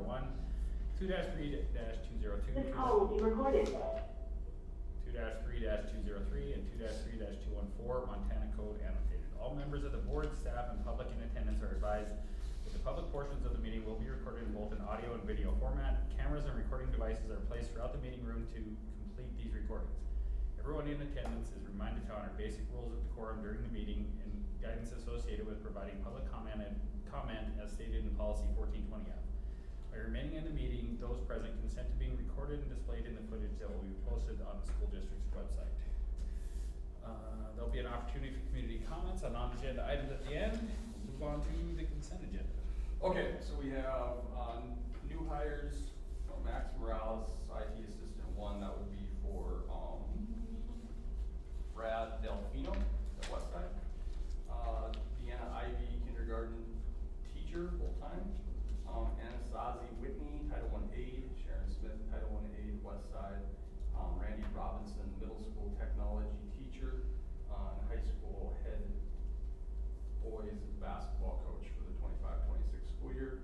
2-3-201, 2-3-202, This call will be recorded. 2-3-203, and 2-3-214, Montana Code annotated. All members of the board, staff, and public in attendance are advised that the public portions of the meeting will be recorded in both an audio and video format. Cameras and recording devices are placed throughout the meeting room to complete these recordings. Everyone in attendance is reminded to honor basic rules of decorum during the meeting and guidance associated with providing public comment as stated in policy 1420F. By remaining in the meeting, those present consent to being recorded and displayed in the footage that will be posted on the school district's website. There'll be an opportunity for community comments on non-agenda items at the end. We'll move on to the consent agenda. Okay, so we have new hires, Max Morales, IT Assistant 1, that would be for Brad Delfino at Westside. Deanna Ivy, kindergarten teacher, full-time. Anasazi Whitney, Title I aide. Sharon Smith, Title I aide, Westside. Randy Robinson, middle school technology teacher. And high school head boys basketball coach for the 25-26 school year.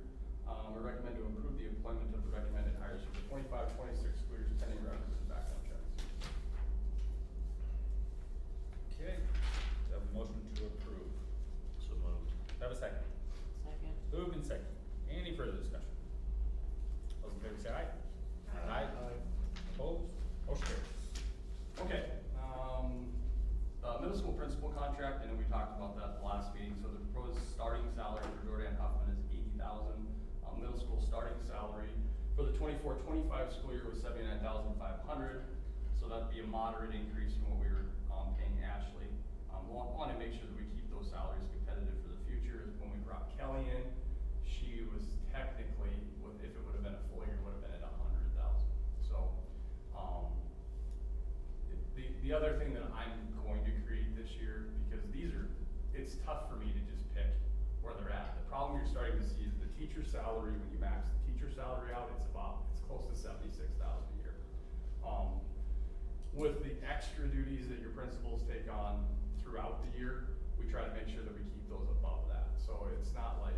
We recommend to approve the employment of the recommended hires for the 25-26 school years pending records and background checks. Okay, we have a motion to approve. So moved. Do I have a second? Second. Moved and second. Any further discussion? Those in favor say aye. Aye. Opposed? Motion carries. Okay, middle school principal contract, and we talked about that at the last meeting. So the proposed starting salary for Jordan Huffman is $80,000. Middle school starting salary for the 24-25 school year was $79,500. So that'd be a moderate increase from what we were paying Ashley. Want to make sure that we keep those salaries competitive for the future. When we brought Kelly in, she was technically, if it would have been a full year, would have been at $100,000. So. The other thing that I'm going to create this year, because it's tough for me to just pick where they're at. The problem you're starting to see is the teacher salary, when you max the teacher salary out, it's close to $76,000 a year. With the extra duties that your principals take on throughout the year, we try to make sure that we keep those above that. So it's not like,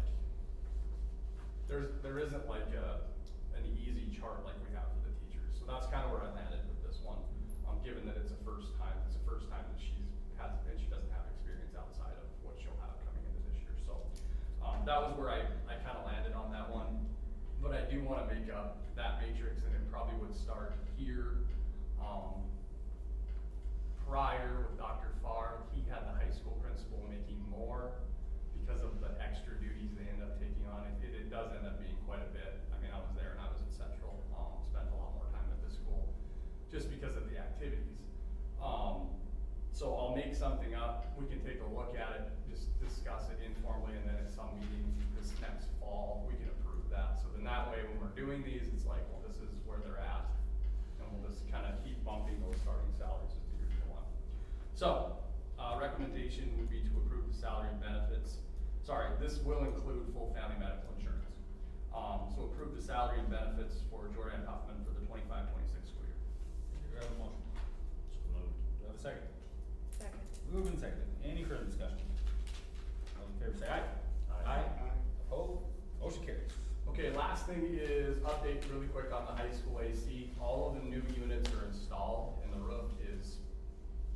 there isn't like an easy chart like we have for the teachers. So that's kind of where I landed with this one. Given that it's the first time that and she doesn't have experience outside of what she'll have coming into this year. So that was where I kind of landed on that one. But I do want to make up that matrix, and it probably would start here. Prior with Dr. Farr, he had the high school principal making more because of the extra duties they end up taking on. It does end up being quite a bit. I mean, I was there and I was at Central, spent a lot more time at the school, just because of the activities. So I'll make something up, we can take a look at it, just discuss it informally, and then at some meeting this next fall, we can approve that. So then that way, when we're doing these, it's like, well, this is where they're at, and we'll just kind of keep bumping those starting salaries as the years go on. So, recommendation would be to approve the salary and benefits. Sorry, this will include full family medical insurance. So approve the salary and benefits for Jordan Huffman for the 25-26 school year. Do I have a motion? So moved. Do I have a second? Second. Moved and seconded. Any further discussion? Those in favor say aye. Aye. Opposed? Motion carries. Okay, last thing is update really quick on the high school AC. All of the new units are installed and the roof is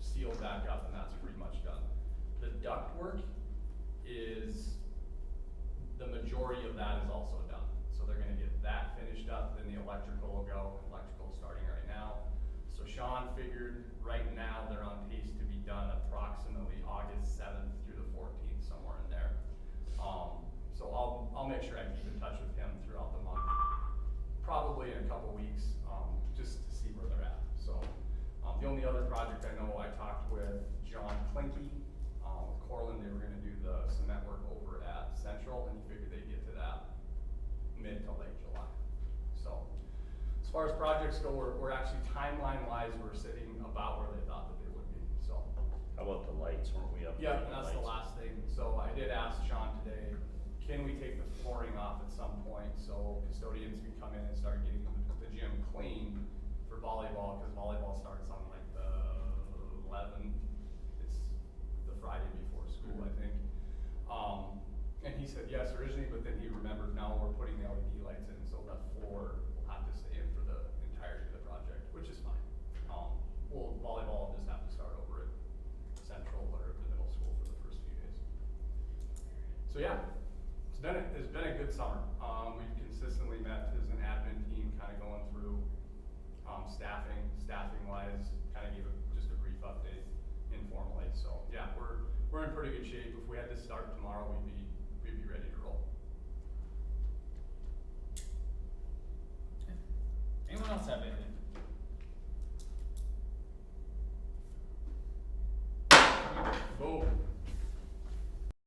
sealed back up, and that's pretty much done. The duct work is, the majority of that is also done. So they're gonna get that finished up, then the electrical will go. Electrical's starting right now. So Sean figured right now they're on pace to be done approximately August 7th through the 14th, somewhere in there. So I'll make sure I keep in touch with him throughout the month, probably in a couple weeks, just to see where they're at. So the only other project I know, I talked with John Klinke, with Corlin. They were gonna do the cement work over at Central, and he figured they'd get to that mid to late July. So as far as projects go, we're actually timeline wise, we're sitting about where they thought that they would be, so. How about the lights? Weren't we up? Yeah, and that's the last thing. So I did ask Sean today, can we take the flooring off at some point so custodians can come in and start getting the gym clean for volleyball, because volleyball starts on like the 11th. It's the Friday before school, I think. And he said yes originally, but then he remembered now we're putting the LED lights in, so the floor will have to stay in for the entirety of the project, which is fine. Volleyball will just have to start over at Central or at the middle school for the first few days. So yeah, it's been a good summer. We've consistently met as an admin team, kind of going through staffing wise, kind of gave just a brief update informally. So yeah, we're in pretty good shape. If we had to start tomorrow, we'd be